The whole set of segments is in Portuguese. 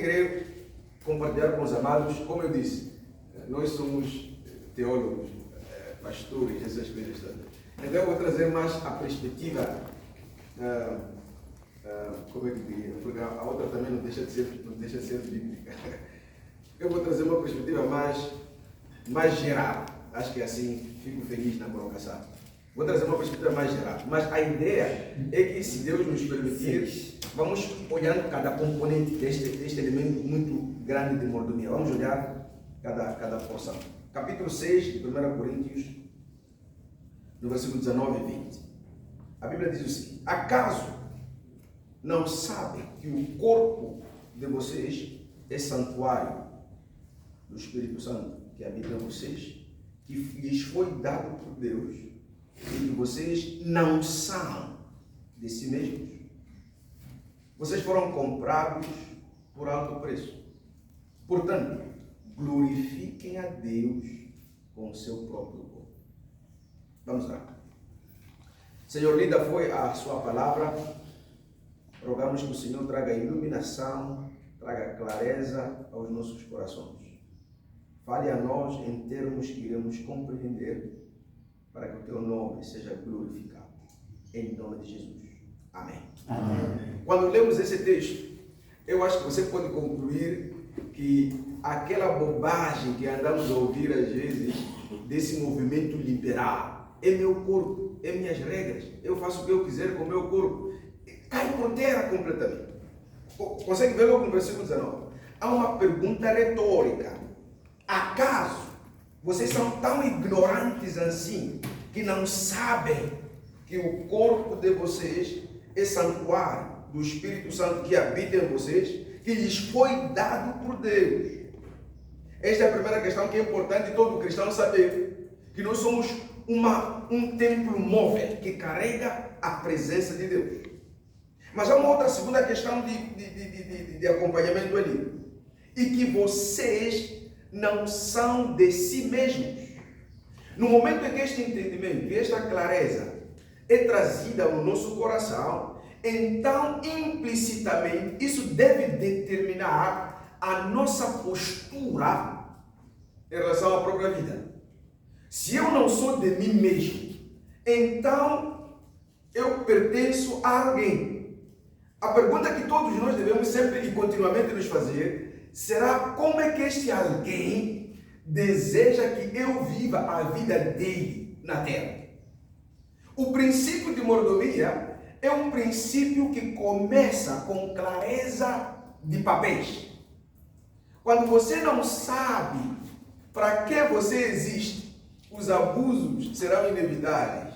querer compartilhar com os amados, como eu disse, nós somos teólogos, pastores, essas coisas todas. Então eu vou trazer mais a perspectiva, como é que diria, porque a outra também não deixa de ser bíblica. Eu vou trazer uma perspectiva mais geral. Acho que assim fico feliz na colocação. Vou trazer uma perspectiva mais geral. Mas a ideia é que, se Deus nos permitir, vamos olhando cada componente deste elemento muito grande de mordomia. Vamos olhar cada porção. Capítulo 6 de 1 Coríntios, no versículo 19 e 20. A Bíblia diz o seguinte: acaso não sabem que o corpo de vocês é santuário do Espírito Santo que habita em vocês, que lhes foi dado por Deus, e que vocês não são de si mesmos? Vocês foram comprados por alto preço. Portanto, glorifiquem a Deus com o seu próprio corpo. Vamos lá. Senhor, lida foi a sua palavra. Rogamos que o Senhor traga iluminação, traga clareza aos nossos corações. Fale a nós em termos que iremos compreender, para que o teu nome seja glorificado. Em nome de Jesus. Amém. Amém. Quando lemos esse texto, eu acho que você pode concluir que aquela bobagem que andamos a ouvir às vezes, desse movimento liberal, é meu corpo, é minhas regras, eu faço o que eu quiser com o meu corpo, cai por terra completamente. Consegue ver logo no versículo 19? Há uma pergunta retórica. Acaso vocês são tão ignorantes assim que não sabem que o corpo de vocês é santuário do Espírito Santo que habita em vocês, que lhes foi dado por Deus? Esta é a primeira questão que é importante todo cristão saber, que nós somos um templo móvel que carrega a presença de Deus. Mas há uma outra segunda questão de acompanhamento ali, e que vocês não são de si mesmos. No momento em que este entendimento, que esta clareza é trazida ao nosso coração, então implicitamente isso deve determinar a nossa postura em relação à própria vida. Se eu não sou de mim mesmo, então eu pertenço a alguém. A pergunta que todos nós devemos sempre e continuamente nos fazer será: como é que este alguém deseja que eu viva a vida dele na terra? O princípio de mordomia é um princípio que começa com clareza de papéis. Quando você não sabe para que você existe, os abusos serão inevitáveis.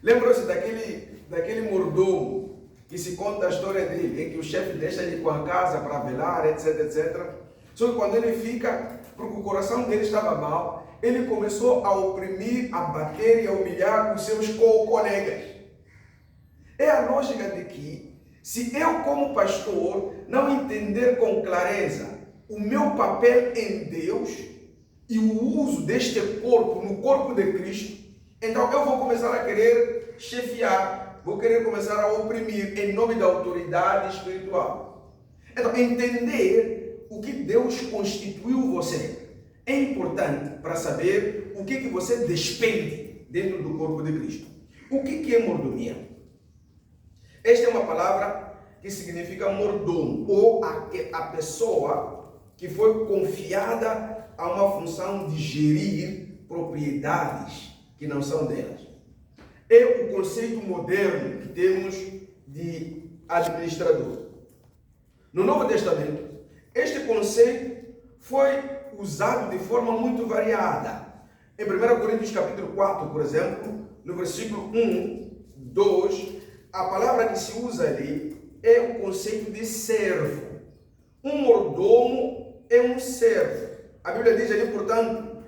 Lembram-se daquele mordomo que se conta a história dele, em que o chefe deixa ele com a casa para velar, etc, etc. Só que quando ele fica, porque o coração dele estava mal, ele começou a oprimir, a bater e a humilhar os seus colegas. É a lógica de que, se eu como pastor não entender com clareza o meu papel em Deus e o uso deste corpo no corpo de Cristo, então eu vou começar a querer chefiar, vou querer começar a oprimir em nome da autoridade espiritual. Então, entender o que Deus constituiu você é importante para saber o que você despende dentro do corpo de Cristo. O que é mordomia? Esta é uma palavra que significa mordomo, ou a pessoa que foi confiada a uma função de gerir propriedades que não são delas. É o conceito moderno que temos de administrador. No Novo Testamento, este conceito foi usado de forma muito variada. Em 1 Coríntios capítulo 4, por exemplo, no versículo 1, 2, a palavra que se usa ali é o conceito de servo. Um mordomo é um servo. A Bíblia diz ali, portanto,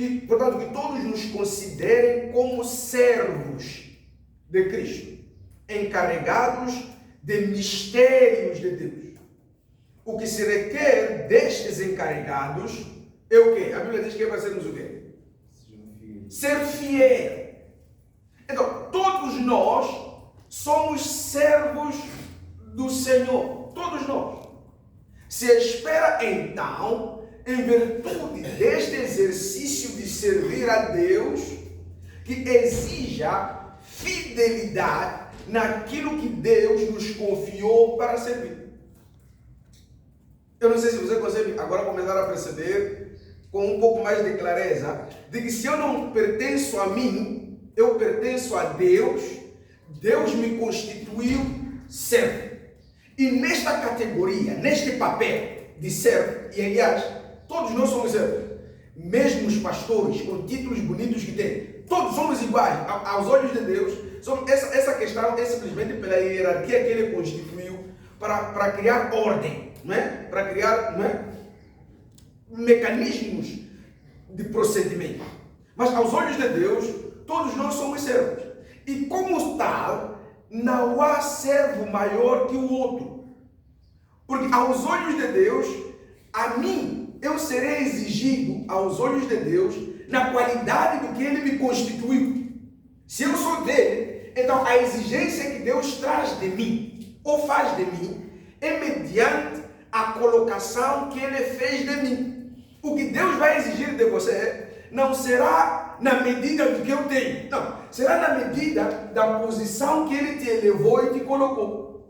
que todos nos considerem como servos de Cristo, encarregados de mistérios de Deus. O que se requer destes encarregados é o quê? A Bíblia diz que vai sermos o quê? Ser fiel. Então, todos nós somos servos do Senhor, todos nós. Se espera então, em virtude deste exercício de servir a Deus, que exija fidelidade naquilo que Deus nos confiou para servir. Eu não sei se você consegue agora começar a perceber com um pouco mais de clareza de que se eu não pertenço a mim, eu pertenço a Deus. Deus me constituiu servo. E nesta categoria, neste papel de servo, e aliás, todos nós somos servos, mesmo os pastores com títulos bonitos que têm, todos somos iguais aos olhos de Deus. Essa questão é simplesmente pela hierarquia que Ele constituiu para criar ordem, não é? Para criar, não é? Mecanismos de procedimento. Mas aos olhos de Deus, todos nós somos servos. E como tal, não há servo maior que o outro. Porque aos olhos de Deus, a mim, eu serei exigido aos olhos de Deus na qualidade do que Ele me constituiu. Se eu sou dele, então a exigência que Deus traz de mim, ou faz de mim, é mediante a colocação que Ele fez de mim. O que Deus vai exigir de você não será na medida do que eu tenho. Não, será na medida da posição que Ele te elevou e te colocou.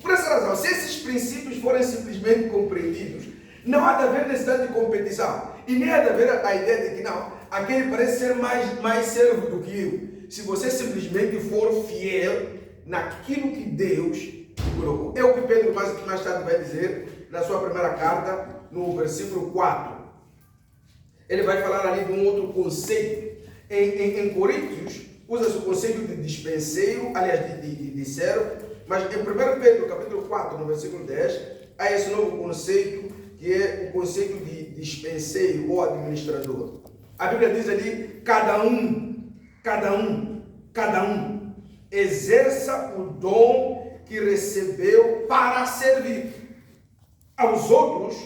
Por essa razão, se esses princípios forem simplesmente compreendidos, não há de haver necessidade de competição. E nem há de haver a ideia de que não, aquele parece ser mais servo do que eu. Se você simplesmente for fiel naquilo que Deus te colocou. É o que Pedro mais tarde vai dizer na sua primeira carta, no versículo 4. Ele vai falar ali de um outro conceito. Em Coríntios, usa-se o conceito de dispenseiro, aliás, de servo, mas em 1 Pedro, capítulo 4, no versículo 10, há esse novo conceito, que é o conceito de dispenseiro ou administrador. A Bíblia diz ali, cada um, exerça o dom que recebeu para servir aos outros,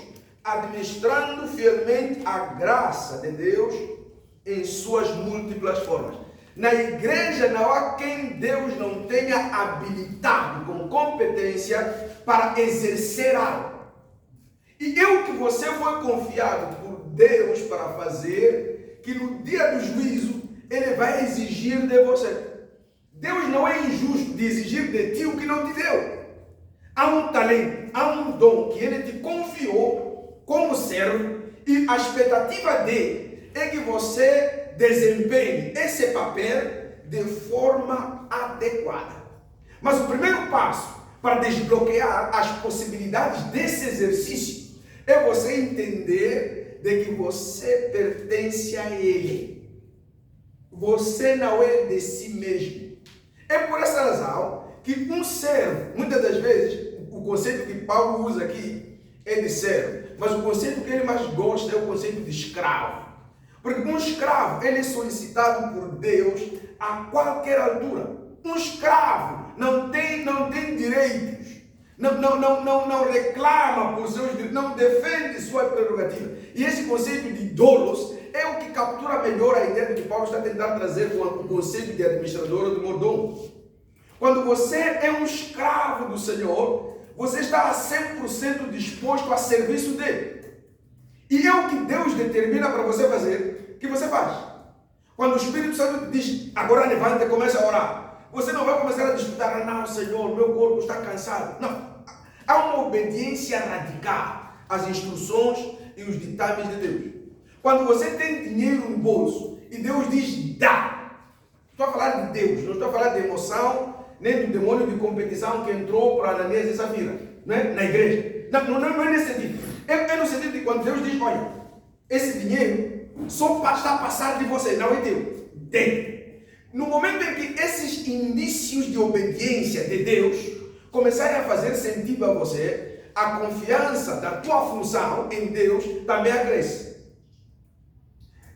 administrando fielmente a graça de Deus em suas múltiplas formas. Na igreja não há quem Deus não tenha habilitado com competência para exercer algo. E é o que você foi confiado por Deus para fazer, que no dia do juízo Ele vai exigir de você. Deus não é injusto de exigir de ti o que não te deu. Há um talento, há um dom que Ele te confiou como servo, e a expectativa dele é que você desempenhe esse papel de forma adequada. Mas o primeiro passo para desbloquear as possibilidades desse exercício é você entender de que você pertence a Ele. Você não é de si mesmo. É por essa razão que um servo, muitas das vezes, o conceito que Paulo usa aqui é de servo, mas o conceito que ele mais gosta é o conceito de escravo. Porque um escravo, ele é solicitado por Deus a qualquer altura. Um escravo não tem direitos, não reclama por seus direitos, não defende sua prerrogativa. E esse conceito de doulos é o que captura melhor a ideia que Paulo está tentando trazer com o conceito de administrador ou de mordomo. Quando você é um escravo do Senhor, você está a 100% disposto a serviço dele. E é o que Deus determina para você fazer, que você faz. Quando o Espírito Santo diz, agora levanta e começa a orar, você não vai começar a disputar, não, Senhor, meu corpo está cansado. Não. Há uma obediência radical às instruções e os ditames de Deus. Quando você tem dinheiro no bolso e Deus diz, dá. Estou a falar de Deus, não estou a falar de emoção, nem do demônio de competição que entrou para Ananias e Safira, não é? Na igreja. Não é nesse sentido. É no sentido de quando Deus diz, olha, esse dinheiro só está a passar de você, não é teu. Dele. No momento em que esses indícios de obediência de Deus começarem a fazer sentido a você, a confiança da tua função em Deus também cresce.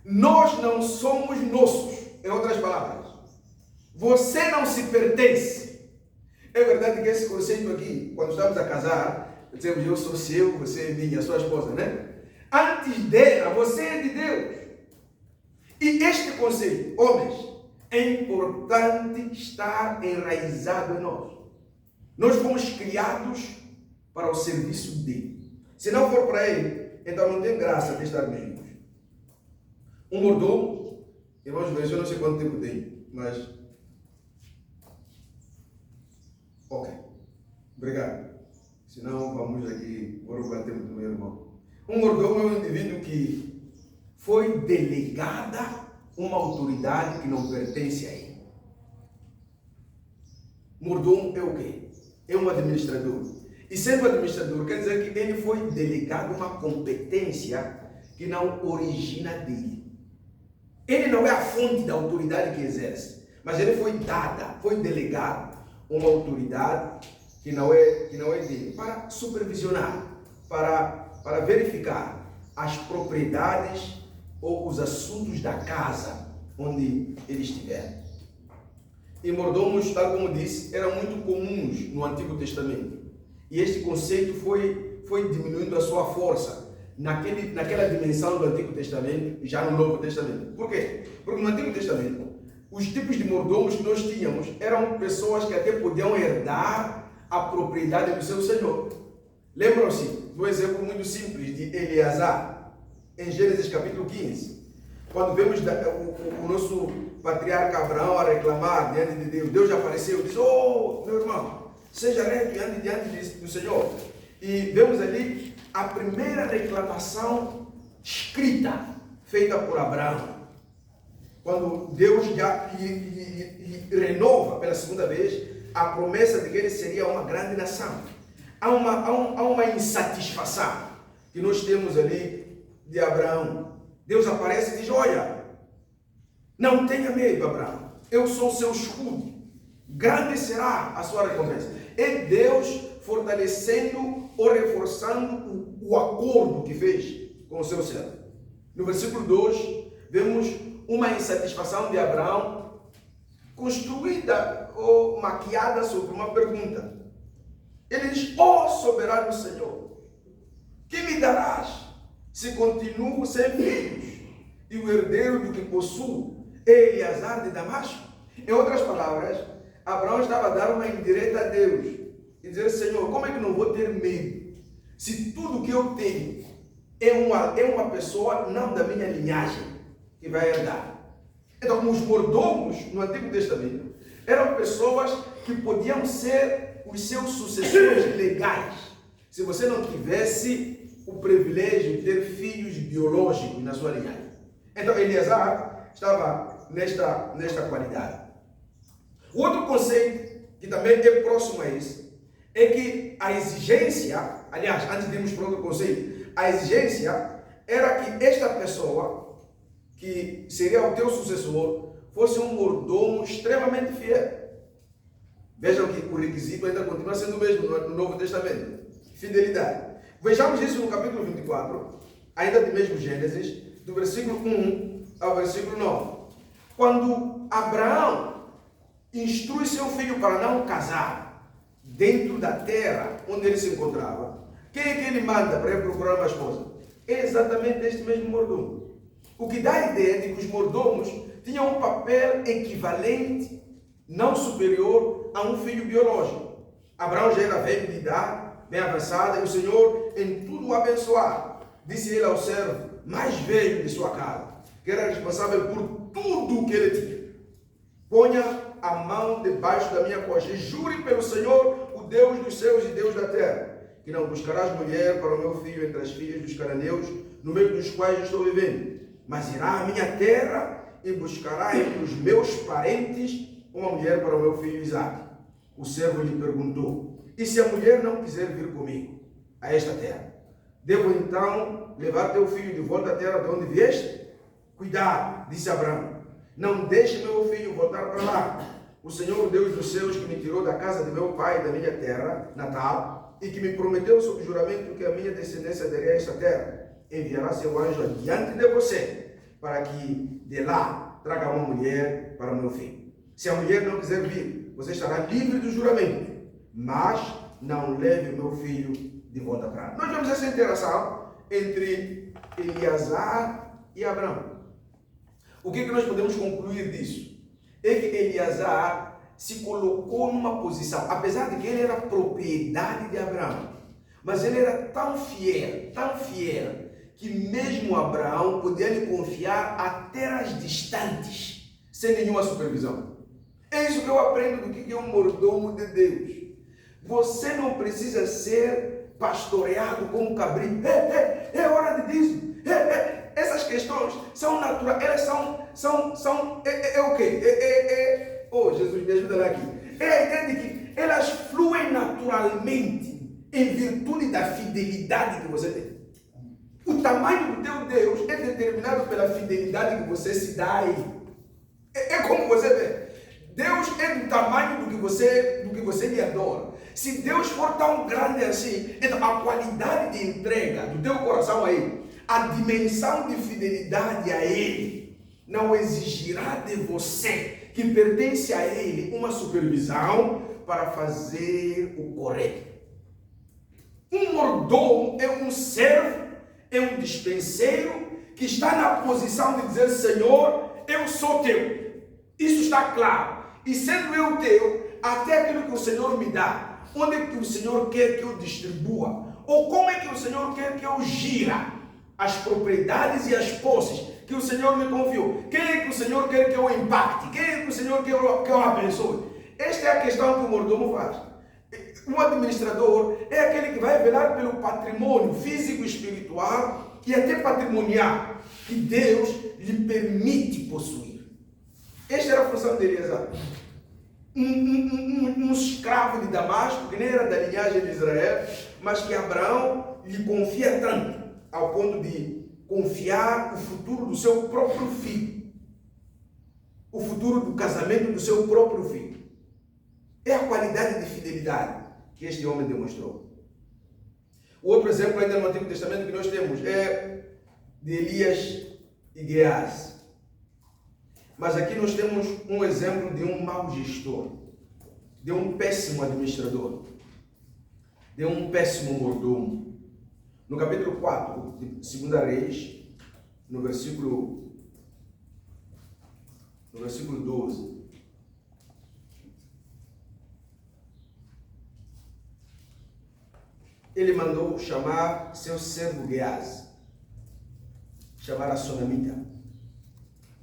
Nós não somos nossos, em outras palavras. Você não se pertence. É verdade que esse conceito aqui, quando estamos a casar, dizemos, eu sou seu, você é minha, sua esposa, né? Antes dela, você é de Deus. E este conceito, homens, é importante estar enraizado em nós. Nós fomos criados para o serviço dele. Se não for para ele, então não tem graça de estarmos vivos. Um mordomo, irmãos, eu não sei quanto tempo tem, mas... Ok. Obrigado. Senão vamos aqui, vou roubar tempo do meu irmão. Um mordomo é um indivíduo que foi delegada uma autoridade que não pertence a ele. Mordomo é o quê? É um administrador. E sendo administrador, quer dizer que ele foi delegado uma competência que não origina dele. Ele não é a fonte da autoridade que exerce, mas ele foi delegado uma autoridade que não é dele, para supervisionar, para verificar as propriedades ou os assuntos da casa onde ele estiver. E mordomos, tal como disse, eram muito comuns no Antigo Testamento. E este conceito foi diminuindo a sua força naquela dimensão do Antigo Testamento e já no Novo Testamento. Por quê? Porque no Antigo Testamento, os tipos de mordomos que nós tínhamos eram pessoas que até podiam herdar a propriedade do seu senhor. Lembram-se do exemplo muito simples de Eleazar, em Gênesis capítulo 15, quando vemos o nosso patriarca Abraão a reclamar diante de Deus. Deus apareceu e disse: oh, meu irmão, seja reto diante do Senhor. E vemos ali a primeira reclamação escrita feita por Abraão, quando Deus já lhe renova pela segunda vez a promessa de que ele seria uma grande nação. Há uma insatisfação que nós temos ali de Abraão. Deus aparece e diz: olha, não tenha medo, Abraão, eu sou o seu escudo, grande será a sua recompensa. É Deus fortalecendo ou reforçando o acordo que fez com o seu servo. No versículo 2, vemos uma insatisfação de Abraão construída ou maquiada sobre uma pergunta. Ele diz: ó soberano Senhor, que me darás se continuo sem filhos e o herdeiro do que possuo é Eleazar de Damasco? Em outras palavras, Abraão estava a dar uma indireta a Deus e dizer: Senhor, como é que não vou ter medo se tudo que eu tenho é uma pessoa não da minha linhagem que vai herdar? Então, os mordomos no Antigo Testamento eram pessoas que podiam ser os seus sucessores legais se você não tivesse o privilégio de ter filhos biológicos na sua linhagem. Então, Eleazar estava nesta qualidade. O outro conceito que também é próximo a esse é que a exigência, aliás, antes de irmos para outro conceito, a exigência era que esta pessoa, que seria o teu sucessor, fosse um mordomo extremamente fiel. Vejam que o requisito ainda continua sendo o mesmo no Novo Testamento: fidelidade. Vejamos isso no capítulo 24, ainda do mesmo Gênesis, do versículo 1 ao versículo 9. Quando Abraão instrui seu filho para não casar dentro da terra onde ele se encontrava, quem é que ele manda para ir procurar uma esposa? É exatamente este mesmo mordomo. O que dá a ideia de que os mordomos tinham um papel equivalente, não superior, a um filho biológico. Abraão já era velho de idade, bem avançada, e o Senhor em tudo o abençoar. Disse ele ao servo mais velho de sua casa, que era responsável por tudo o que ele tinha: ponha a mão debaixo da minha coxa e jure pelo Senhor, o Deus dos céus e Deus da terra, que não buscarás mulher para o meu filho entre as filhas dos cananeus, no meio dos quais estou vivendo, mas irá à minha terra e buscará entre os meus parentes uma mulher para o meu filho Isaque. O servo lhe perguntou: e se a mulher não quiser vir comigo a esta terra, devo então levar teu filho de volta à terra de onde vieste? Cuidado, disse Abraão, não deixe meu filho voltar para lá. O Senhor, Deus dos céus, que me tirou da casa de meu pai, da minha terra natal, e que me prometeu sob juramento que a minha descendência daria esta terra, enviará seu anjo adiante de você, para que de lá traga uma mulher para o meu filho. Se a mulher não quiser vir, você estará livre do juramento, mas não leve o meu filho de volta para lá. Nós vemos essa interação entre Eleazar e Abraão. O que nós podemos concluir disso? É que Eleazar se colocou numa posição, apesar de que ele era propriedade de Abraão, mas ele era tão fiel, que mesmo Abraão podia lhe confiar a terras distantes, sem nenhuma supervisão. É isso que eu aprendo do que é um mordomo de Deus. Você não precisa ser pastoreado como cabrito. É hora de dízimo. Essas questões são naturais, elas são o quê? Oh, Jesus, me ajuda lá aqui. Entende que elas fluem naturalmente em virtude da fidelidade que você tem. O tamanho do teu Deus é determinado pela fidelidade que você se dá a Ele. É como você vê. Deus é do tamanho do que você lhe adora. Se Deus for tão grande assim, então a qualidade de entrega do teu coração a Ele, a dimensão de fidelidade a Ele, não exigirá de você, que pertence a Ele, uma supervisão para fazer o correto. Um mordomo é um servo, é um dispenseiro que está na posição de dizer: Senhor, eu sou teu. Isso está claro. E sendo eu teu, até aquilo que o Senhor me dá, onde é que o Senhor quer que eu distribua? Ou como é que o Senhor quer que eu gira as propriedades e as posses que o Senhor me confiou? Quem é que o Senhor quer que eu impacte? Quem é que o Senhor quer que eu abençoe? Esta é a questão que o mordomo faz. O administrador é aquele que vai velar pelo patrimônio físico, espiritual e até patrimonial que Deus lhe permite possuir. Esta era a função de Eliezer. Um escravo de Damasco, que nem era da linhagem de Israel, mas que Abraão lhe confia tanto, ao ponto de confiar o futuro do seu próprio filho, o futuro do casamento do seu próprio filho. É a qualidade de fidelidade que este homem demonstrou. O outro exemplo ainda no Antigo Testamento que nós temos é de Elias e Geazi. Mas aqui nós temos um exemplo de um mau gestor, de um péssimo administrador, de um péssimo mordomo. No capítulo 4 de 2 Reis, no versículo 12, ele mandou chamar seu servo Geazi, chamar a Sunamita.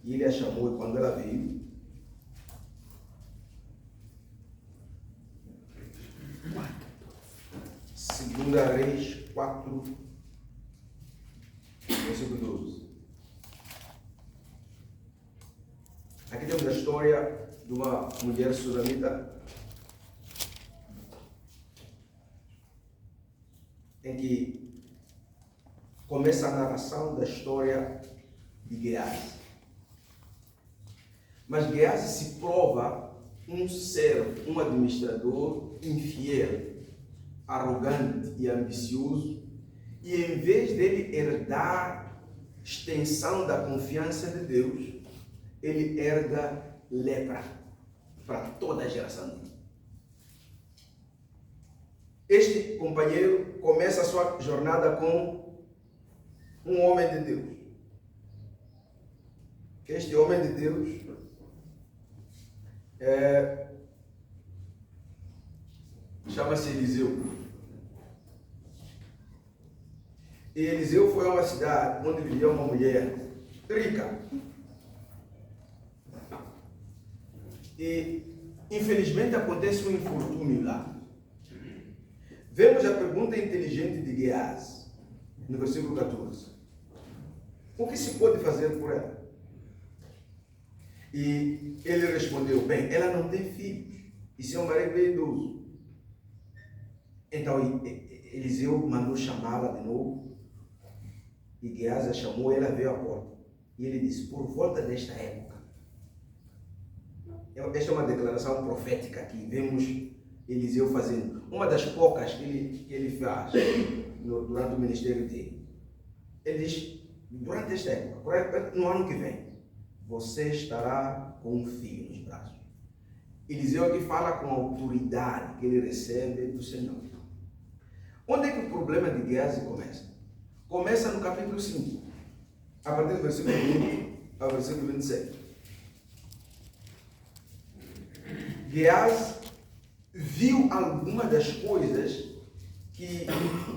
E ele a chamou, e quando ela veio, Segunda Reis 4, versículo 12. Aqui temos a história de uma mulher sunamita em que começa a narração da história de Geazi. Mas Geazi se prova um servo, um administrador infiel, arrogante e ambicioso, e em vez dele herdar extensão da confiança de Deus, ele herda lepra para toda a geração dele. Este companheiro começa a sua jornada com um homem de Deus. Este homem de Deus chama-se Eliseu. E Eliseu foi a uma cidade onde vivia uma mulher rica. E infelizmente acontece um infortúnio lá. Vemos a pergunta inteligente de Geazi, no versículo 14. O que se pode fazer por ela? E ele respondeu: bem, ela não tem filhos, e seu marido é idoso. Então Eliseu mandou chamá-la de novo, e Geazi a chamou, ela veio à porta. E ele disse: por volta desta época, esta é uma declaração profética que vemos Eliseu fazendo, uma das poucas que ele faz durante o ministério dele. Ele diz: durante esta época, no ano que vem, você estará com um filho nos braços. Eliseu aqui fala com a autoridade que ele recebe do Senhor. Onde é que o problema de Geazi começa? Começa no capítulo 5, a partir do versículo 20 ao versículo 26. Geazi viu algumas das coisas que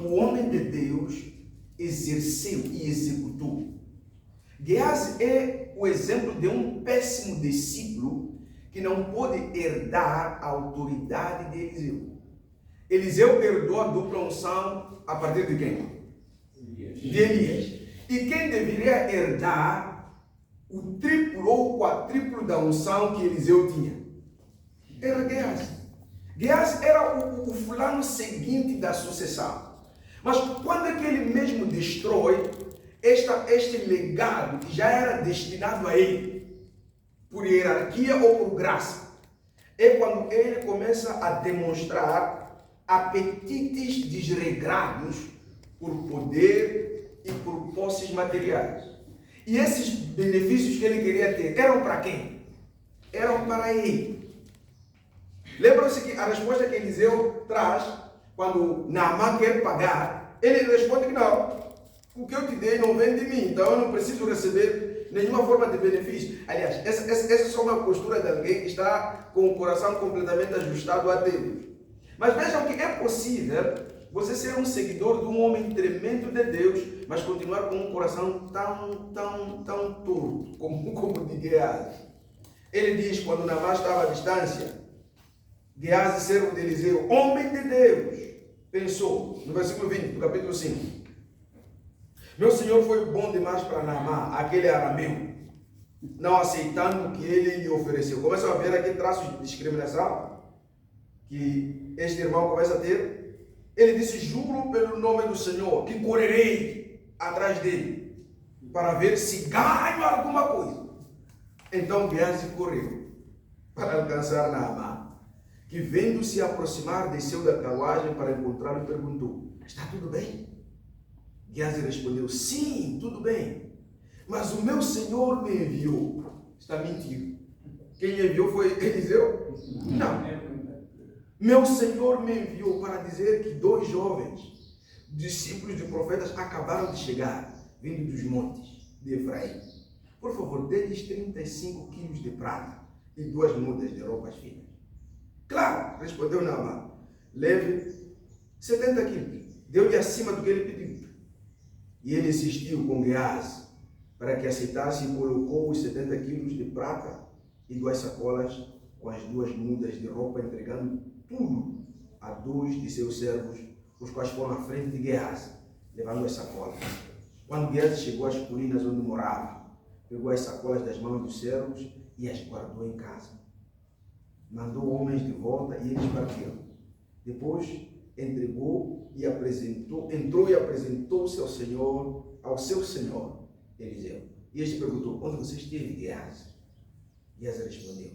o homem de Deus exerceu e executou. Geazi é o exemplo de um péssimo discípulo que não pôde herdar a autoridade de Eliseu. Eliseu herdou a dupla unção a partir de quem? De Elias. E quem deveria herdar o triplo ou o quadruplo da unção que Eliseu tinha? Era Geazi. Geazi era o fulano seguinte da sucessão. Mas quando é que ele mesmo destrói este legado que já era destinado a ele, por hierarquia ou por graça? É quando ele começa a demonstrar apetites desregrados por poder e por posses materiais. E esses benefícios que ele queria ter eram para quem? Eram para ele. Lembram-se que a resposta que Eliseu traz, quando Naamã quer pagar, ele responde que não. O que eu te dei não vem de mim, então eu não preciso receber nenhuma forma de benefício. Aliás, essa é só uma postura de alguém que está com o coração completamente ajustado a Deus. Mas vejam que é possível você ser um seguidor de um homem tremendo de Deus, mas continuar com um coração tão torto, como de Geazi. Ele diz, quando Naamã estava à distância, Geazi, servo de Eliseu, homem de Deus, pensou, no versículo 20 do capítulo 5, meu senhor foi bom demais para Naamã, aquele arameu, não aceitando o que ele lhe ofereceu. Começam a ver aqui traços de discriminação que este irmão começa a ter. Ele disse, juro pelo nome do Senhor que correrei atrás dele para ver se ganho alguma coisa. Então Geazi correu para alcançar Naamã, que vendo se aproximar, desceu da carruagem para encontrá-lo e perguntou, está tudo bem? Geazi respondeu, sim, tudo bem, mas o meu Senhor me enviou. Está mentindo. Quem enviou foi Eliseu? Não. Meu Senhor me enviou para dizer que 2 jovens, discípulos de profetas, acabaram de chegar, vindo dos montes de Efraim. Por favor, dê-lhes 35 quilos de prata e 2 mudas de roupas finas. Claro, respondeu Naamã, leve 70 quilos. Deu-lhe acima do que ele pediu. E ele insistiu com Geazi para que aceitasse e colocou os 70 quilos de prata e 2 sacolas com as 2 mudas de roupa, entregando tudo a 2 de seus servos, os quais foram à frente de Geazi, levando as sacolas. Quando Geazi chegou às colinas onde morava, pegou as sacolas das mãos dos servos e as guardou em casa. Mandou homens de volta e eles partiram. Depois entrou e apresentou-se ao seu senhor, Eliseu. E este perguntou, onde você esteve, Geazi? Geazi respondeu,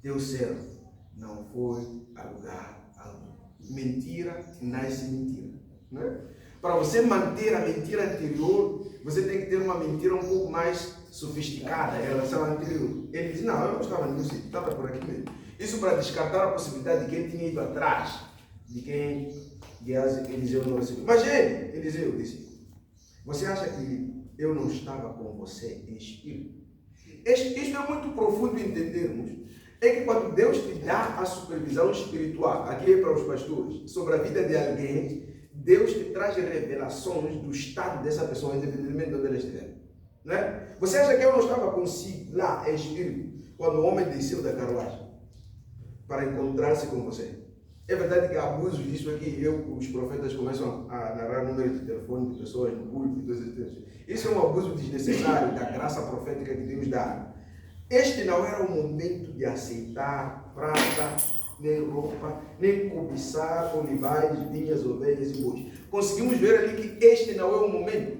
teu servo não foi a lugar algum. Mentira nasce mentira. Não é? Para você manter a mentira anterior, você tem que ter uma mentira um pouco mais sofisticada em relação à anterior. Ele diz, não, eu não estava nisso, estava por aqui mesmo. Isso para descartar a possibilidade de quem tinha ido atrás, de quem Eliseu não recebeu. Mas Eliseu disse, você acha que eu não estava com você em espírito? Isto é muito profundo entendermos. É que quando Deus te dá a supervisão espiritual, aqui é para os pastores, sobre a vida de alguém, Deus te traz revelações do estado dessa pessoa, independentemente de onde ela estiver. Não é? Você acha que eu não estava consigo lá em espírito, quando o homem desceu da carruagem para encontrar-se com você? É verdade que há abusos disso aqui, os profetas começam a narrar números de telefone de pessoas no público e todas essas coisas. Isso é um abuso desnecessário da graça profética que Deus dá. Este não era o momento de aceitar prata, nem roupa, nem cobiçar olivais, vinhas, ovelhas e bois. Conseguimos ver ali que este não é o momento.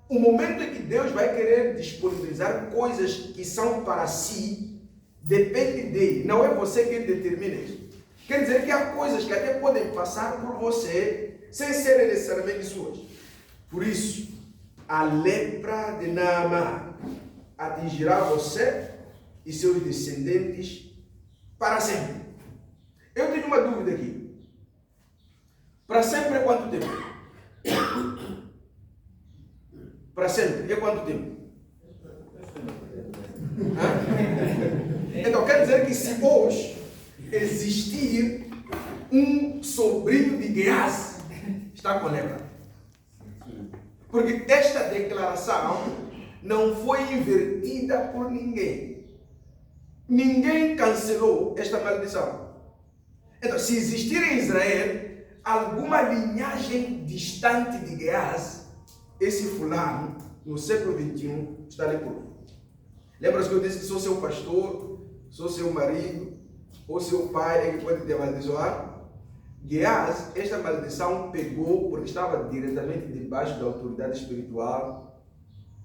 O momento em que Deus vai querer disponibilizar coisas que são para si, depende dele. Não é você quem determina isso. Quer dizer que há coisas que até podem passar por você, sem serem necessariamente suas. Por isso, a lepra de Naamã atingirá você e seus descendentes para sempre. Eu tenho uma dúvida aqui. Para sempre é quanto tempo? Para sempre é quanto tempo? Então quer dizer que se hoje existir um sobrinho de Geás. Está com lembra? Porque esta declaração não foi invertida por ninguém. Ninguém cancelou esta maldição. Então, se existir em Israel alguma linhagem distante de Geás, esse fulano, no século XXI, está leproso. Lembra-se que eu disse que sou seu pastor, sou seu marido, ou seu pai é que pode te amaldiçoar? Geás, esta maldição pegou porque estava diretamente debaixo da autoridade espiritual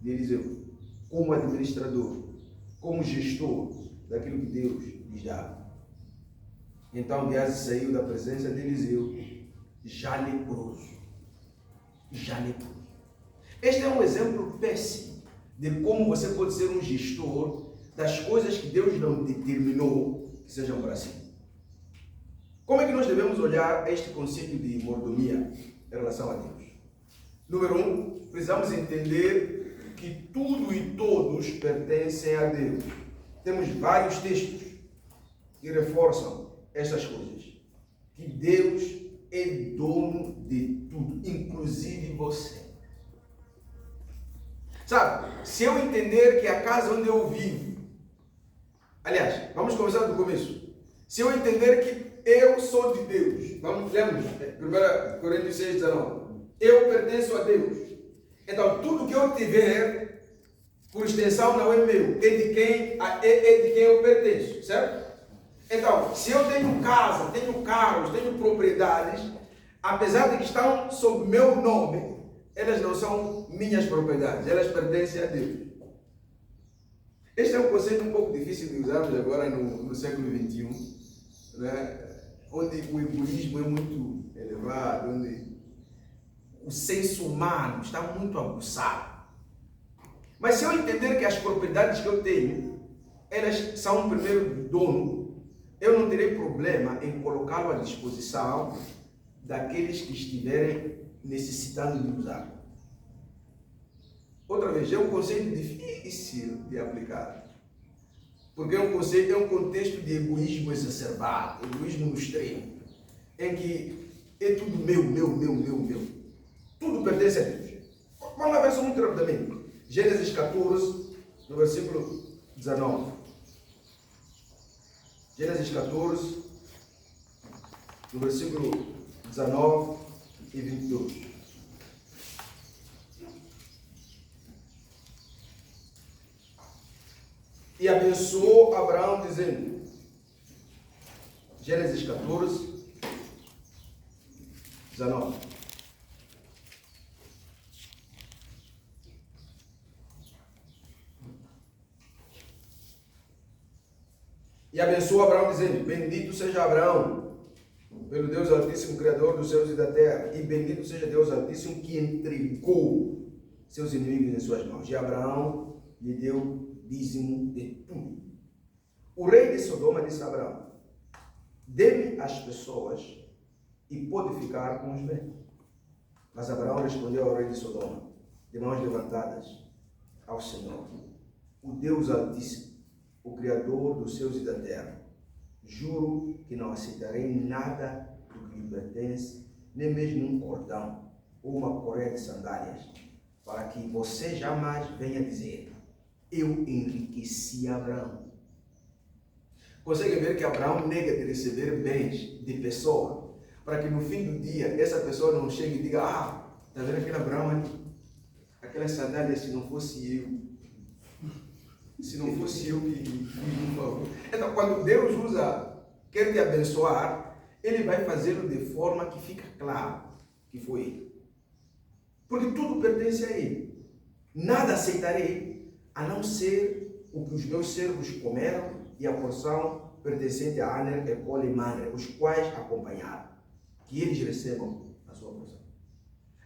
de Eliseu, como administrador, como gestor daquilo que Deus lhes dava. Então Geás saiu da presença de Eliseu já leproso. Já leproso. Este é um exemplo péssimo de como você pode ser um gestor das coisas que Deus não determinou que sejam para si. Como é que nós devemos olhar este conceito de mordomia em relação a Deus? Número 1, precisamos entender que tudo e todos pertencem a Deus. Temos vários textos que reforçam estas coisas. Que Deus é dono de tudo, inclusive você. Sabe, se eu entender que a casa onde eu vivo, aliás, vamos começar do começo. Se eu entender que eu sou de Deus, vamos, lembra? 1 Coríntios 6, 19. Eu pertenço a Deus. Então, tudo que eu tiver, por extensão, não é meu, é de quem eu pertenço, certo? Então, se eu tenho casa, tenho carros, tenho propriedades, apesar de que estão sob meu nome, elas não são minhas propriedades, elas pertencem a Deus. Este é um conceito um pouco difícil de usarmos agora no século XXI, né? Onde o egoísmo é muito elevado, onde o senso humano está muito aguçado. Mas se eu entender que as propriedades que eu tenho, elas são o primeiro dono, eu não terei problema em colocá-lo à disposição daqueles que estiverem necessitando de usar. Outra vez, é um conceito difícil de aplicar. Porque é um contexto de egoísmo exacerbado, egoísmo no extremo, em que é tudo meu. Tudo pertence a Deus. Vamos lá ver só muito rapidamente. Gênesis 14, no versículo 19. Gênesis 14, no versículo 19 e 22. E abençoou Abraão, dizendo, Gênesis 14, 19. E abençoou Abraão, dizendo, bendito seja Abraão, pelo Deus Altíssimo, Criador dos céus e da terra, e bendito seja Deus Altíssimo, que entregou seus inimigos em suas mãos. E Abraão lhe deu dízimo de tudo. O rei de Sodoma disse a Abraão, dê-me as pessoas e pode ficar com os bens. Mas Abraão respondeu ao rei de Sodoma, de mãos levantadas ao Senhor, o Deus Altíssimo, o Criador dos céus e da terra, juro que não aceitarei nada do que lhe pertence, nem mesmo um cordão ou uma correia de sandálias, para que você jamais venha dizer, eu enriqueci Abraão. Consegue ver que Abraão nega de receber bens de pessoa, para que no fim do dia essa pessoa não chegue e diga, está vendo aquele Abraão ali? Aquelas sandálias, se não fosse eu que me falou. Então, quando Deus quer te abençoar, Ele vai fazê-lo de forma que fica claro que foi Ele. Porque tudo pertence a Ele. Nada aceitarei a não ser o que os meus servos comeram e a porção pertencente a Aner, Ecol e Manre, os quais acompanharam, que eles recebam a sua porção.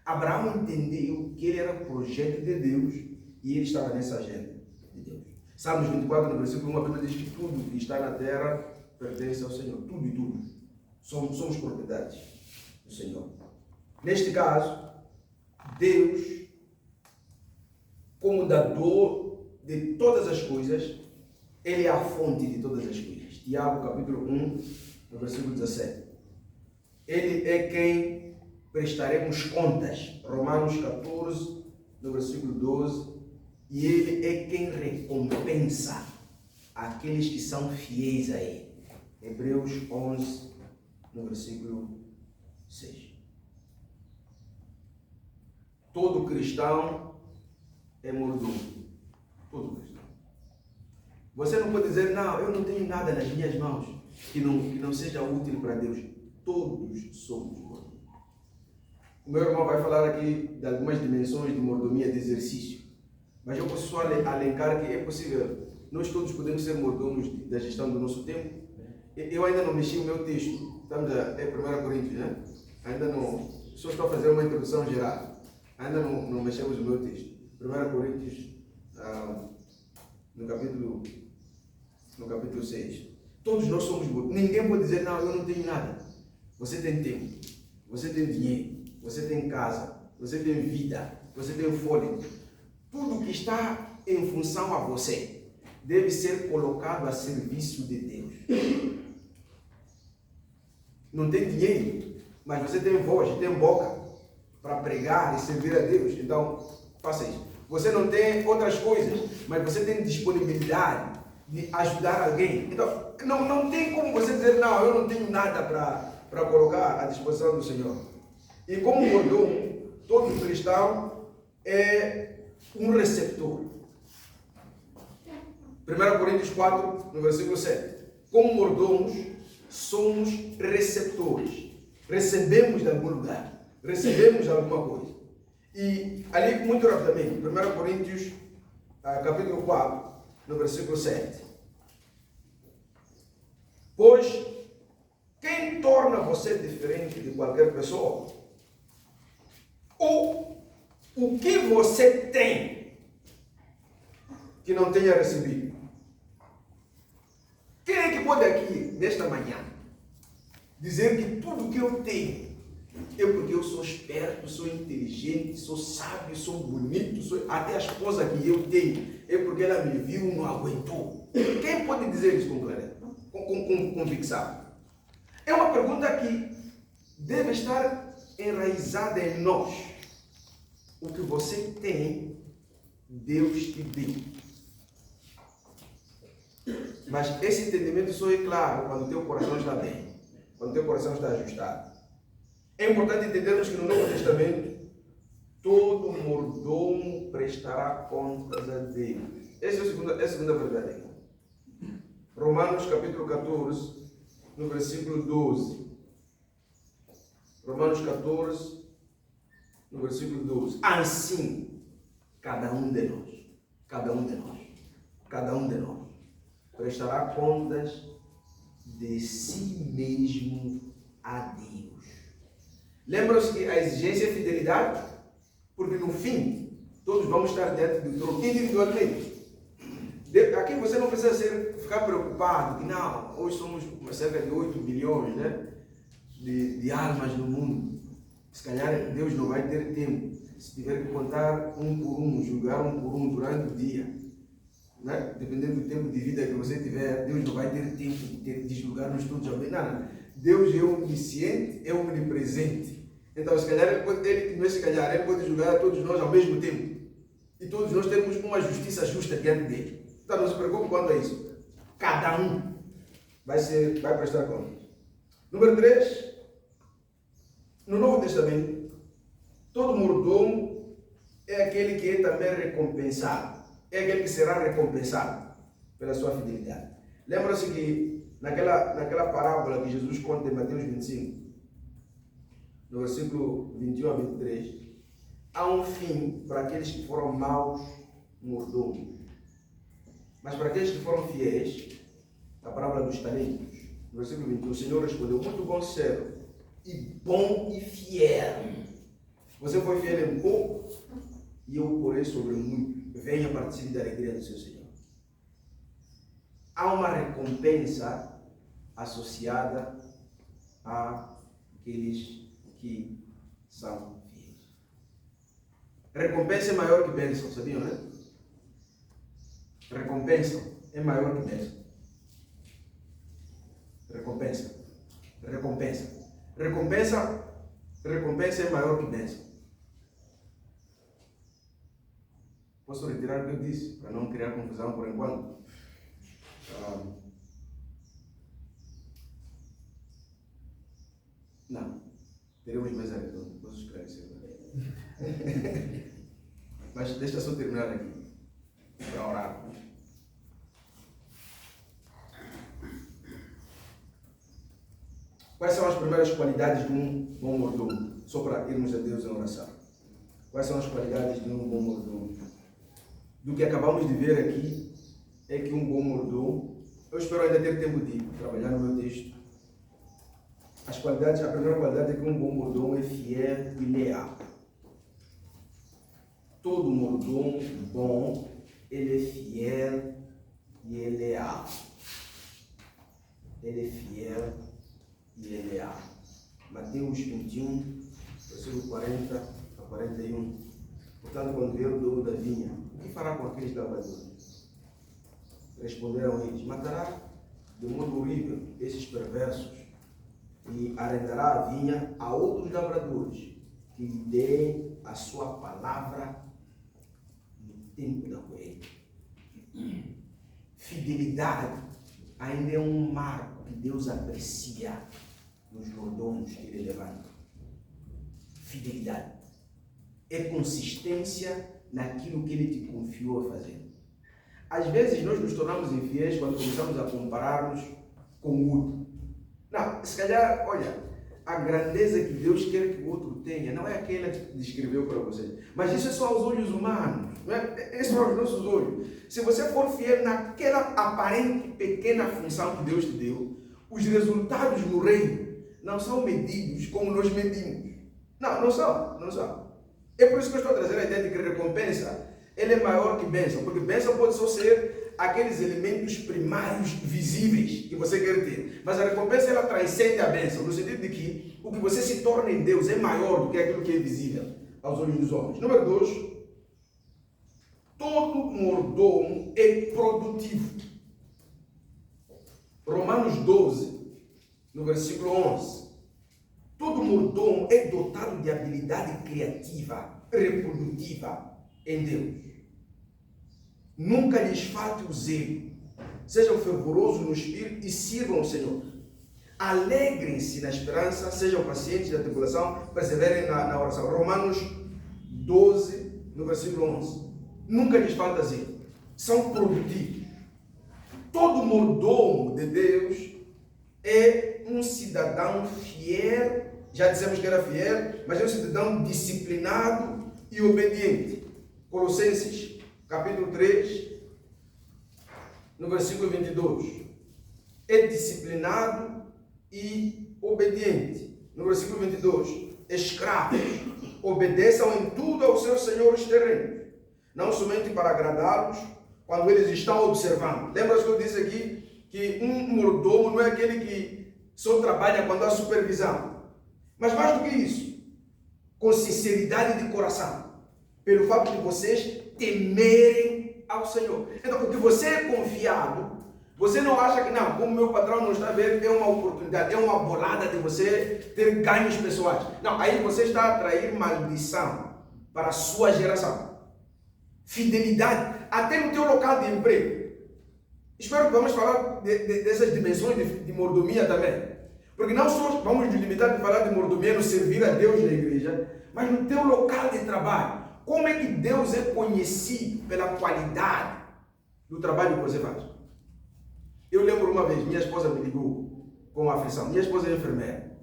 Abraão entendeu que ele era o projeto de Deus e ele estava nessa agenda de Deus. Salmos 24, no versículo 1, a Bíblia diz que tudo que está na terra pertence ao Senhor. Tudo e tudo. Somos propriedades do Senhor. Neste caso, Deus, como dador de todas as coisas, Ele é a fonte de todas as coisas. Tiago, capítulo 1, no versículo 17. Ele é quem prestaremos contas. Romanos 14, no versículo 12. E ele é quem recompensa aqueles que são fiéis a ele. Hebreus 11, no versículo 6. Todo cristão é mordomo. Todo cristão. Você não pode dizer, não, eu não tenho nada nas minhas mãos que não seja útil para Deus. Todos somos mordomos. O meu irmão vai falar aqui de algumas dimensões de mordomia de exercício. Mas eu posso só alencar que é possível. Nós todos podemos ser mordomos da gestão do nosso tempo. Eu ainda não mexi o meu texto. Estamos é 1 Coríntios, né? Ainda não. Só estou a fazer uma introdução geral. Ainda não mexemos o meu texto. 1 Coríntios, no capítulo 6. Todos nós somos mordomos. Ninguém pode dizer, não, eu não tenho nada. Você tem tempo. Você tem dinheiro. Você tem casa. Você tem vida. Você tem fôlego. Tudo que está em função a você deve ser colocado a serviço de Deus. Não tem dinheiro, mas você tem voz, tem boca para pregar e servir a Deus. Então, faça isso. Você não tem outras coisas, mas você tem disponibilidade de ajudar alguém. Então, não tem como você dizer, não, eu não tenho nada para colocar à disposição do Senhor. E como mordomo, todo cristão é um receptor. 1 Coríntios 4, no versículo 7. Como mordomos, somos receptores. Recebemos de algum lugar. Recebemos de alguma coisa. E ali, muito rapidamente, 1 Coríntios, capítulo 4, no versículo 7. Pois, quem torna você diferente de qualquer pessoa? Ou o que você tem que não tenha recebido? Quem é que pode aqui, nesta manhã, dizer que tudo que eu tenho é porque eu sou esperto, sou inteligente, sou sábio, sou bonito, até a esposa que eu tenho é porque ela me viu e não aguentou? Quem pode dizer isso com clareza, com convicção? É uma pergunta que deve estar enraizada em nós. O que você tem, Deus te deu. Mas esse entendimento só é claro quando o teu coração está bem, quando o teu coração está ajustado. É importante entendermos que no Novo Testamento, todo mordomo prestará contas a Deus. Essa é a segunda verdade. Romanos capítulo 14, no versículo 12. Romanos 14, no versículo 12. Assim, cada um de nós prestará contas de si mesmo a Deus. Lembram-se que a exigência é fidelidade? Porque no fim, todos vamos estar diante do trono individualmente. Aqui você não precisa ficar preocupado que não, hoje somos cerca de 8 bilhões, né, de almas no mundo. Se calhar Deus não vai ter tempo. Se tiver que contar um por um, julgar um por um durante o dia, né? Dependendo do tempo de vida que você tiver, Deus não vai ter tempo de julgar-nos todos ao mesmo. Não. Deus é onisciente, é omnipresente. Então, se calhar, ele pode julgar a todos nós ao mesmo tempo. E todos nós temos uma justiça justa diante dele. Então, não se preocupe quanto a isso. Cada um vai prestar contas. Número 3. No Novo Testamento, todo mordomo é aquele que é também recompensado. É aquele que será recompensado pela sua fidelidade. Lembra-se que naquela parábola que Jesus conta em Mateus 25, no versículo 21 a 23, há um fim para aqueles que foram maus mordomos. Mas para aqueles que foram fiéis, a parábola dos talentos, no versículo 21, o Senhor respondeu: muito bom servo, e bom e fiel. Você foi fiel em pouco, e eu o porei sobre muito. Venha participar da alegria do seu Senhor. Há uma recompensa associada àqueles que são fiéis. Recompensa é maior que bênção, sabiam, né? Recompensa é maior que bênção. Recompensa. Recompensa. Recompensa é maior que bênção. Posso retirar o que eu disse, para não criar confusão por enquanto. Não. Teremos mais redonda. Posso esclarecer. Mas deixa só terminar aqui. Para orar. Quais são as primeiras qualidades de um bom mordomo? Só para irmos a Deus em oração. Quais são as qualidades de um bom mordomo? Do que acabamos de ver aqui, é que um bom mordomo, eu espero ainda ter tempo de trabalhar no meu texto. As qualidades, a primeira qualidade é que um bom mordomo é fiel e leal. Todo mordomo bom, ele é fiel e é leal. Ele é fiel e é leal. Mateus 21, versículo 40 a 41. Portanto, quando vier o dono da vinha, o que fará com aqueles lavradores? Responderam eles: matará de modo horrível esses perversos e arrendará a vinha a outros lavradores que lhe deem a sua palavra no tempo da colheita. Fidelidade ainda é um marco que Deus aprecia nos mordomos que ele levanta. Fidelidade é consistência naquilo que ele te confiou a fazer. Às vezes nós nos tornamos infiéis quando começamos a comparar-nos com o outro. Não, se calhar, olha, a grandeza que Deus quer que o outro tenha não é aquela que descreveu para você. Mas isso é só aos olhos humanos, não é? É só aos nossos olhos. Se você for fiel naquela aparente pequena função que Deus te deu, os resultados no reino não são medidos como nós medimos. Não são. É por isso que eu estou trazendo a ideia de que recompensa ele é maior que bênção, porque bênção pode só ser aqueles elementos primários visíveis que você quer ter. Mas a recompensa ela transcende a bênção, no sentido de que o que você se torna em Deus é maior do que aquilo que é visível aos olhos dos homens. Número 2, todo mordomo é produtivo. Romanos 12, no versículo 11. Todo mordomo é dotado de habilidade criativa, reprodutiva em Deus. Nunca lhes falte o zelo. Sejam fervorosos no espírito e sirvam o Senhor. Alegrem-se na esperança, sejam pacientes na tribulação, perseverem na oração. Romanos 12, no versículo 11. Nunca lhes falta zelo. São produtivos. Todo mordomo de Deus é um cidadão fiel. Já dissemos que era fiel, mas é um cidadão disciplinado e obediente. Colossenses, capítulo 3, no versículo 22. É disciplinado e obediente. No versículo 22. Escravos, obedeçam em tudo aos seus senhores terrenos, não somente para agradá-los quando eles estão observando. Lembra-se que eu disse aqui que um mordomo não é aquele que só trabalha quando há supervisão. Mas mais do que isso, com sinceridade de coração, pelo fato de vocês temerem ao Senhor. Então, o que você é confiado, você não acha que, não, como meu patrão não está vendo, é uma oportunidade, é uma bolada de você ter ganhos pessoais. Não, aí você está a atrair maldição para a sua geração. Fidelidade, até no teu local de emprego. Espero que vamos falar dessas dimensões de mordomia também. Porque não só vamos nos limitar a falar de mordomia no servir a Deus na igreja, mas no teu local de trabalho. Como é que Deus é conhecido pela qualidade do trabalho que você faz? Eu lembro uma vez, minha esposa me ligou com aflição. Minha esposa é enfermeira.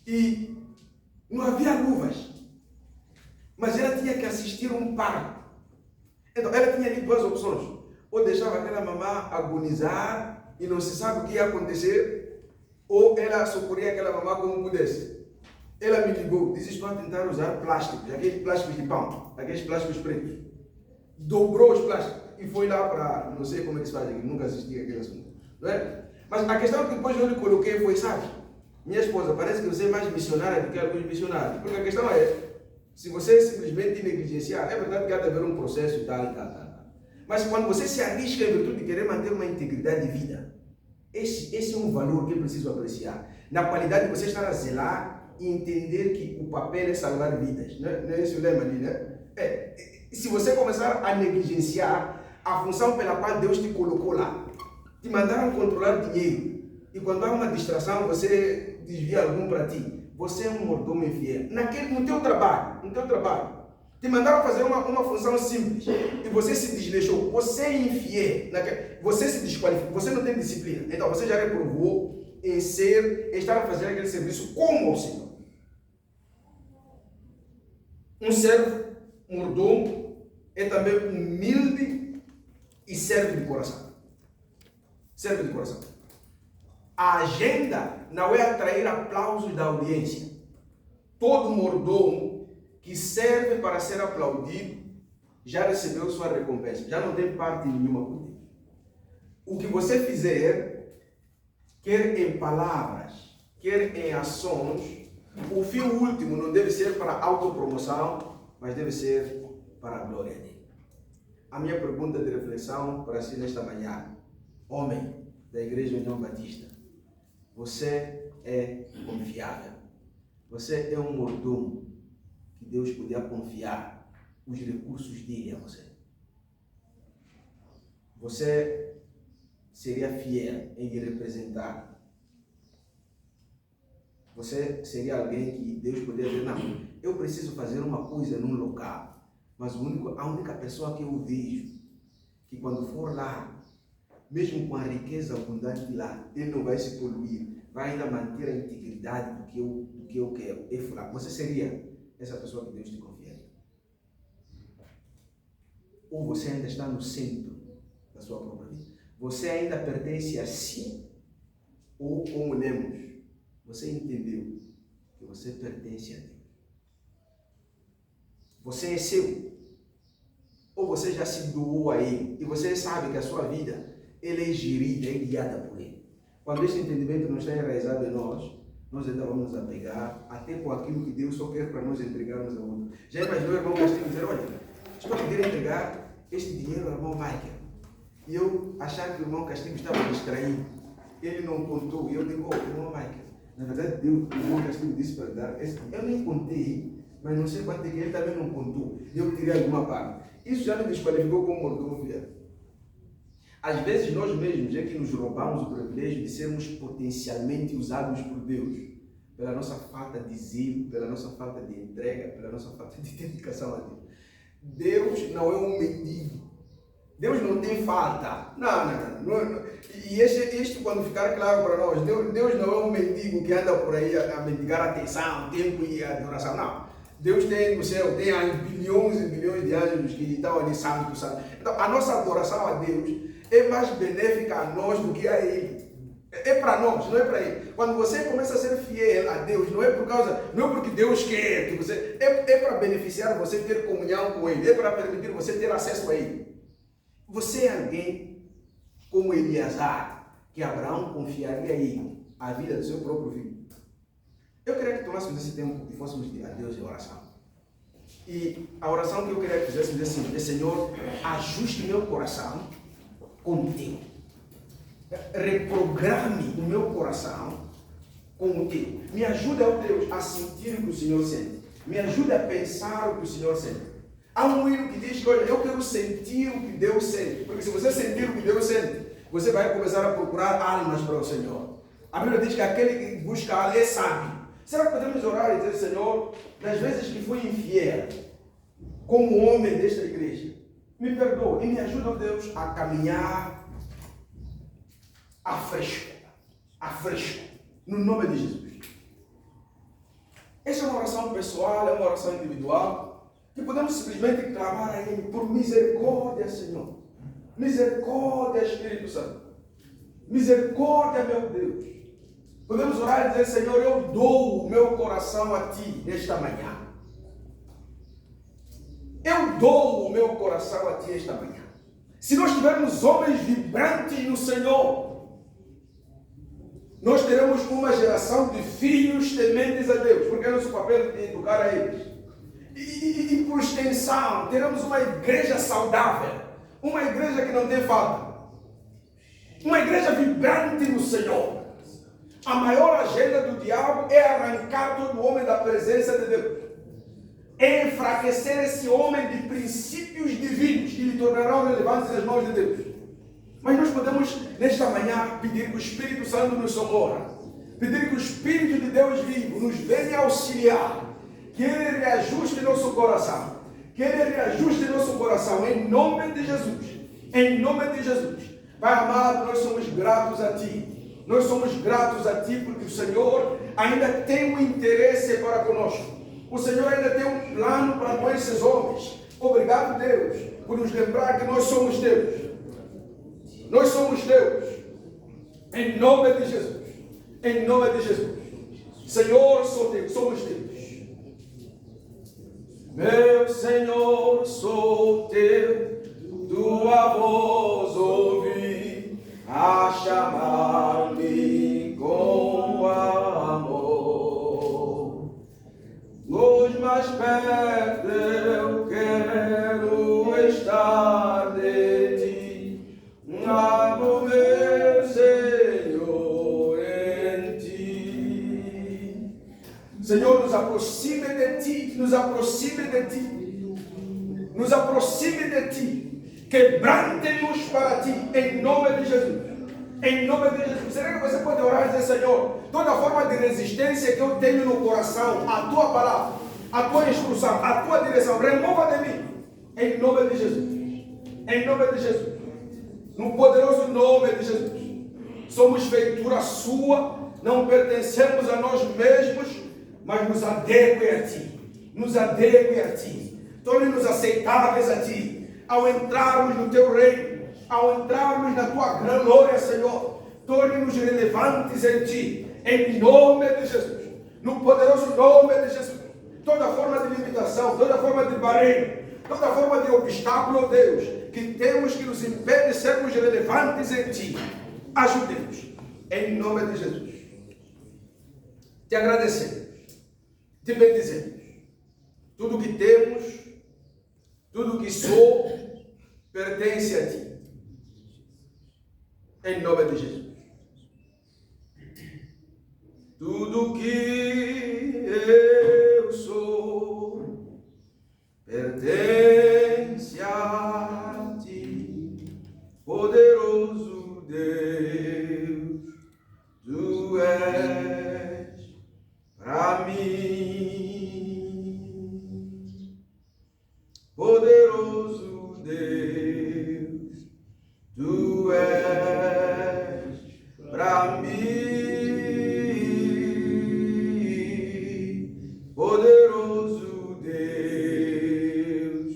E não havia luvas. Mas ela tinha que assistir um parto. Então, ela tinha ali duas opções. Ou deixava aquela mamã agonizar e não se sabe o que ia acontecer, ou ela socorria aquela mamã como pudesse. Ela me ligou, disse: estou a tentar usar plásticos, aqueles plásticos de pão, aqueles plásticos pretos. Dobrou os plásticos e foi lá para, não sei como é que se faz aqui, nunca assisti aquele assunto. Não é? Mas a questão que depois eu lhe coloquei foi, sabe, minha esposa, parece que você é mais missionária do que alguns missionários. Porque a questão é, se você simplesmente negligenciar, é verdade que há de haver um processo e tal. Mas quando você se arrisca em virtude de querer manter uma integridade de vida, esse é um valor que eu preciso apreciar. Na qualidade de você estar a zelar e entender que o papel é salvar vidas. Não é esse o lema ali, né? Se você começar a negligenciar a função pela qual Deus te colocou lá, te mandaram controlar dinheiro, e quando há uma distração, você desvia algum para ti. Você é um mordomo infiel. No teu trabalho, te mandaram fazer uma função simples e você se desleixou. Você é infiel. Você se desqualificou. Você não tem disciplina. Então você já reprovou em estar a fazer aquele serviço como o Senhor. Um servo mordomo é também humilde e serve de coração. Serve de coração. A agenda não é atrair aplausos da audiência. Todo mordomo que serve para ser aplaudido já recebeu sua recompensa. Já não tem parte nenhuma com Deus. O que você fizer, quer em palavras, quer em ações, o fim último não deve ser para autopromoção, mas deve ser para a glória dele. A minha pergunta de reflexão para si nesta manhã: homem da Igreja União Batista, você é confiável. Você é um mordomo que Deus podia confiar os recursos dele a você. Você seria fiel em lhe representar. Você seria alguém que Deus poderia dizer: não, eu preciso fazer uma coisa num local, mas a única pessoa que eu vejo que quando for lá, mesmo com a riqueza abundante lá, ele não vai se poluir, vai ainda manter a integridade do que eu quero. É fulano. Você seria essa pessoa que Deus te confiaria? Ou você ainda está no centro da sua própria vida? Você ainda pertence a si? Ou, como lemos, você entendeu que você pertence a Deus? Você é seu? Ou você já se doou a Ele e você sabe que a sua vida ela é gerida, é guiada por Ele? Quando este entendimento não está enraizado em nós ainda vamos nos apegar até com aquilo que Deus só quer para nós entregarmos ao outro. Já imaginou o irmão Castilho dizer: olha, estou a querer entregar este dinheiro ao irmão Michael, e eu achar que o irmão Castilho estava distraído, ele não contou, e eu digo: irmão Michael, na verdade Deus, o irmão Castilho disse para dar, eu nem contei, mas não sei quanto é que ele também não contou, e eu tirei alguma parte. Isso já me desqualificou como mordomo fiel. Às vezes nós mesmos é que nos roubamos o privilégio de sermos potencialmente usados por Deus, pela nossa falta de zelo, pela nossa falta de entrega, pela nossa falta de dedicação a Deus. Deus não é um mendigo. Deus não tem falta. Não. E isto quando ficar claro para nós, Deus não é um mendigo que anda por aí a mendigar atenção, tempo e adoração. Não. Deus tem no céu, tem bilhões e bilhões de anjos que estão ali santos. Então, a nossa adoração a Deus é mais benéfica a nós do que a Ele. É para nós, não é para Ele. Quando você começa a ser fiel a Deus, não é porque Deus quer que você... É para beneficiar você ter comunhão com Ele. É para permitir você ter acesso a Ele. Você é alguém como Eleazar, que Abraão confiaria a ele a vida do seu próprio filho. Eu queria que tomássemos esse tempo e fôssemos a Deus em oração. E a oração que eu queria que fizéssemos é assim: Senhor, ajuste meu coração com o teu. Reprograme o meu coração com o teu. Me ajuda, ó Deus, a sentir o que o Senhor sente. Me ajuda a pensar o que o Senhor sente. Há um hino que diz que, olha, eu quero sentir o que Deus sente. Porque se você sentir o que Deus sente, você vai começar a procurar almas para o Senhor. A Bíblia diz que aquele que busca alma é sábio. Será que podemos orar e dizer: Senhor, das vezes que fui infiel, como homem desta igreja, me perdoa e me ajuda, ó Deus, a caminhar a fresco, no nome de Jesus. Essa é uma oração pessoal, é uma oração individual, que podemos simplesmente clamar a Ele por misericórdia, Senhor. Misericórdia, Espírito Santo. Misericórdia, meu Deus. Podemos orar e dizer: Senhor, eu dou o meu coração a Ti nesta manhã. Eu dou o meu coração a Ti esta manhã. Se nós tivermos homens vibrantes no Senhor, nós teremos uma geração de filhos tementes a Deus, porque é nosso papel de educar a eles. E por extensão, teremos uma igreja saudável, uma igreja que não tem falta, uma igreja vibrante no Senhor. A maior agenda do diabo é arrancar todo homem da presença de Deus, é enfraquecer esse homem de princípios divinos que lhe tornarão relevantes nas mãos de Deus. Mas nós podemos, nesta manhã, pedir que o Espírito Santo nos socorra, pedir que o Espírito de Deus vivo nos venha auxiliar, que Ele reajuste nosso coração, que Ele reajuste nosso coração, em nome de Jesus, em nome de Jesus. Pai amado, nós somos gratos a Ti, nós somos gratos a Ti, porque o Senhor ainda tem um interesse para conosco, o Senhor ainda tem um plano para com esses homens. Obrigado, Deus, por nos lembrar que nós somos Deus, nós somos Deus, em nome de Jesus, em nome de Jesus. Senhor, somos Deus. Meu Senhor, sou teu, tua voz ouvi a chamar-me com amor. Nos mais perto eu quero estar de ti, amo meu Senhor em ti. Senhor, nos aproxime de ti, nos aproxime de ti, nos aproxime de ti, quebrante-nos para ti, em nome de Jesus, em nome de Jesus. Será que você pode orar e dizer: Senhor, toda forma de resistência que eu tenho no coração, a tua palavra, a tua instrução, a tua direção, remova de mim, em nome de Jesus, em nome de Jesus, no poderoso nome de Jesus. Somos feitura sua, não pertencemos a nós mesmos, mas nos adeque a ti, nos adeque a ti, torne-nos aceitáveis a ti, ao entrarmos no teu reino, ao entrarmos na tua glória, Senhor, torne-nos relevantes em ti, em nome de Jesus, no poderoso nome de Jesus. Toda forma de limitação, toda forma de barreira, toda forma de obstáculo, Deus, que temos que nos impede de sermos relevantes em ti, ajude-nos, em nome de Jesus. Te agradecemos, te bendizemos. Tudo que temos, tudo que sou, pertence a ti, em nome de Jesus. Tudo que eu sou, pertence a ti, poderoso Deus, tu és para mim, poderoso Deus, tu és para mim, poderoso Deus,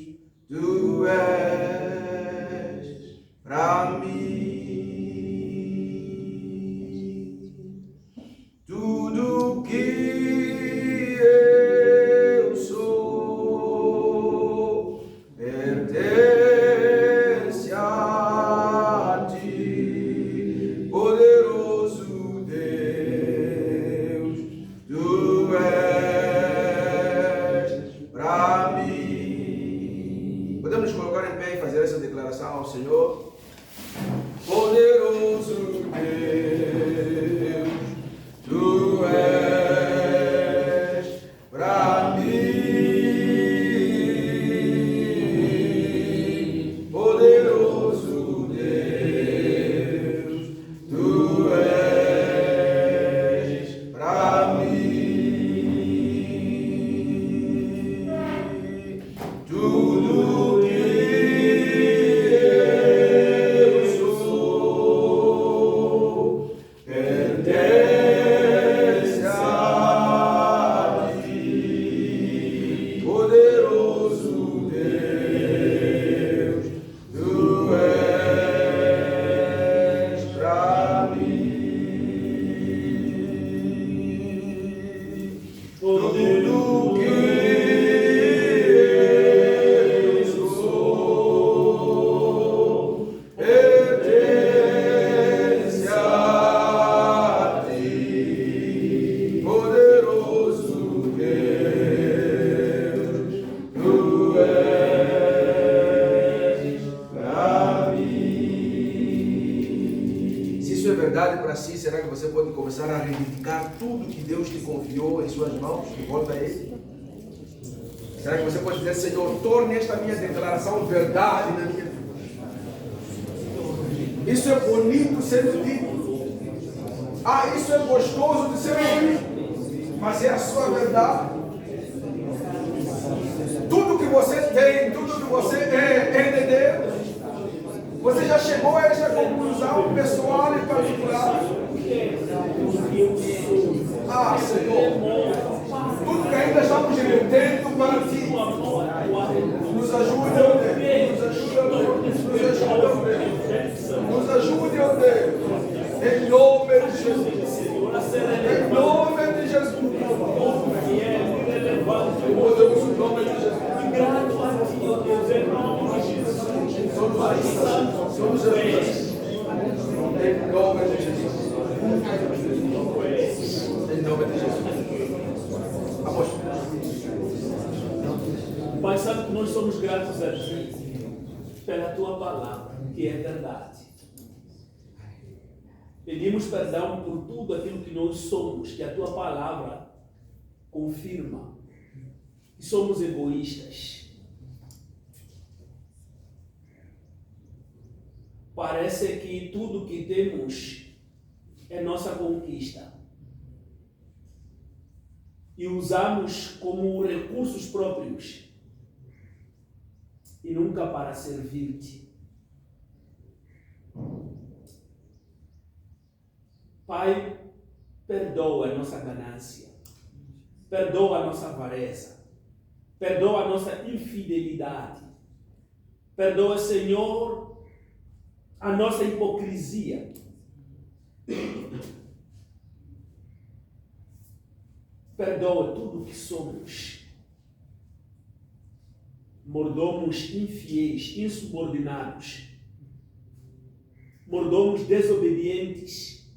isso é verdade para si, será que você pode começar a reivindicar tudo que Deus te confiou em suas mãos de volta a Ele? Será que você pode dizer, Senhor, torne esta minha declaração verdade na minha vida? Isso é bonito sendo dito. Isso é gostoso de ser ouvido. Mas é a sua verdade. Tudo que você tem, tudo que você é de Deus. Você já chegou a esta conclusão pessoal e particular? Senhor, tudo que ainda estamos retendo para ti, nos ajude, ó Deus, nos ajude, ó Deus, em nome de Jesus, em nome de Jesus, podemos em nome de Jesus, grato a ti, ó Deus, em nome de Jesus, somos Jesus, em nome de Jesus, em nome de Jesus. Pai Santo, nós somos gratos a Ti pela Tua palavra, que é verdade. Pedimos perdão por tudo aquilo que nós somos, que a Tua palavra confirma. Que somos egoístas. Parece que tudo que temos é nossa conquista. E usamos como recursos próprios. E nunca para servir-te. Pai, perdoa a nossa ganância. Perdoa a nossa avareza. Perdoa a nossa infidelidade. Perdoa, Senhor, a nossa hipocrisia. Perdoa tudo o que somos. Mordomos infiéis, insubordinados. Mordomos desobedientes.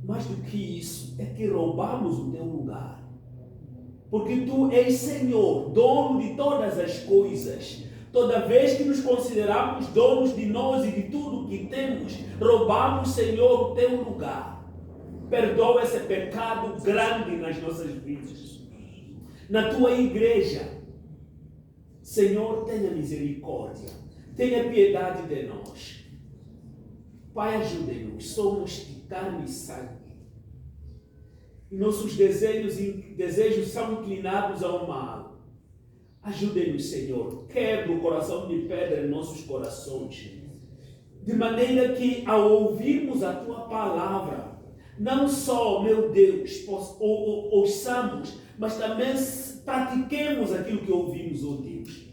Mais do que isso, é que roubamos o teu lugar. Porque tu és Senhor, dono de todas as coisas. Toda vez que nos consideramos donos de nós e de tudo que temos, roubamos, Senhor, o teu lugar. Perdoa esse pecado grande nas nossas vidas. Na tua igreja, Senhor, tenha misericórdia. Tenha piedade de nós. Pai, ajude-nos. Somos de carne e sangue. E nossos desejos são inclinados ao mal. Ajude-nos, Senhor. Quebra o coração de pedra em nossos corações. De maneira que, ao ouvirmos a Tua palavra, não só, meu Deus, ouçamos, mas também pratiquemos aquilo que ouvimos, ó Deus.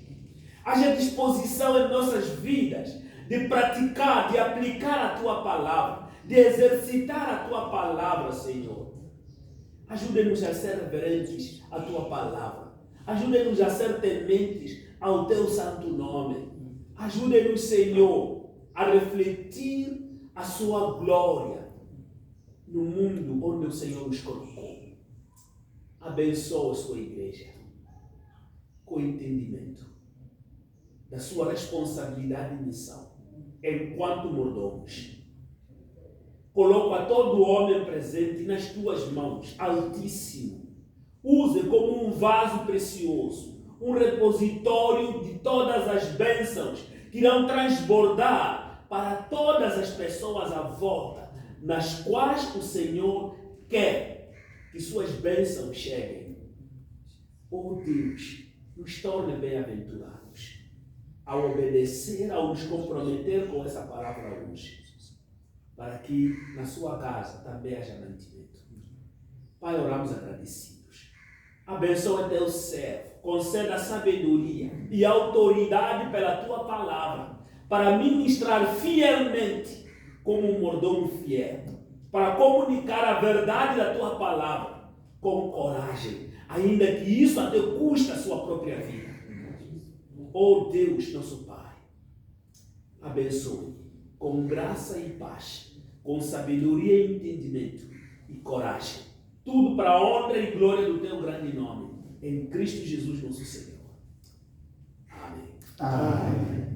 Haja disposição em nossas vidas de praticar, de aplicar a Tua palavra, de exercitar a Tua palavra, Senhor. Ajude-nos a ser reverentes à Tua palavra. Ajude-nos a ser tementes ao Teu santo nome. Ajude-nos, Senhor, a refletir a Sua glória no mundo onde o Senhor nos colocou. Abençoa a Sua igreja com entendimento da sua responsabilidade e missão enquanto mordomos. Coloco a todo homem presente nas Tuas mãos, Altíssimo. Use como um vaso precioso, um repositório de todas as bênçãos que irão transbordar para todas as pessoas à volta, nas quais o Senhor quer que suas bênçãos cheguem. Oh Deus, nos torne bem-aventurados ao obedecer, ao nos comprometer com essa palavra hoje, para que na sua casa também haja mantimento. Pai, oramos agradecidos. Abençoa Teu servo, conceda sabedoria e autoridade pela Tua palavra, para ministrar fielmente como um mordomo fiel, para comunicar a verdade da Tua palavra com coragem, ainda que isso até custe a sua própria vida. Oh Deus, nosso Pai, abençoe com graça e paz, com sabedoria e entendimento e coragem. Tudo para a honra e glória do Teu grande nome. Em Cristo Jesus, nosso Senhor. Amém. Amém.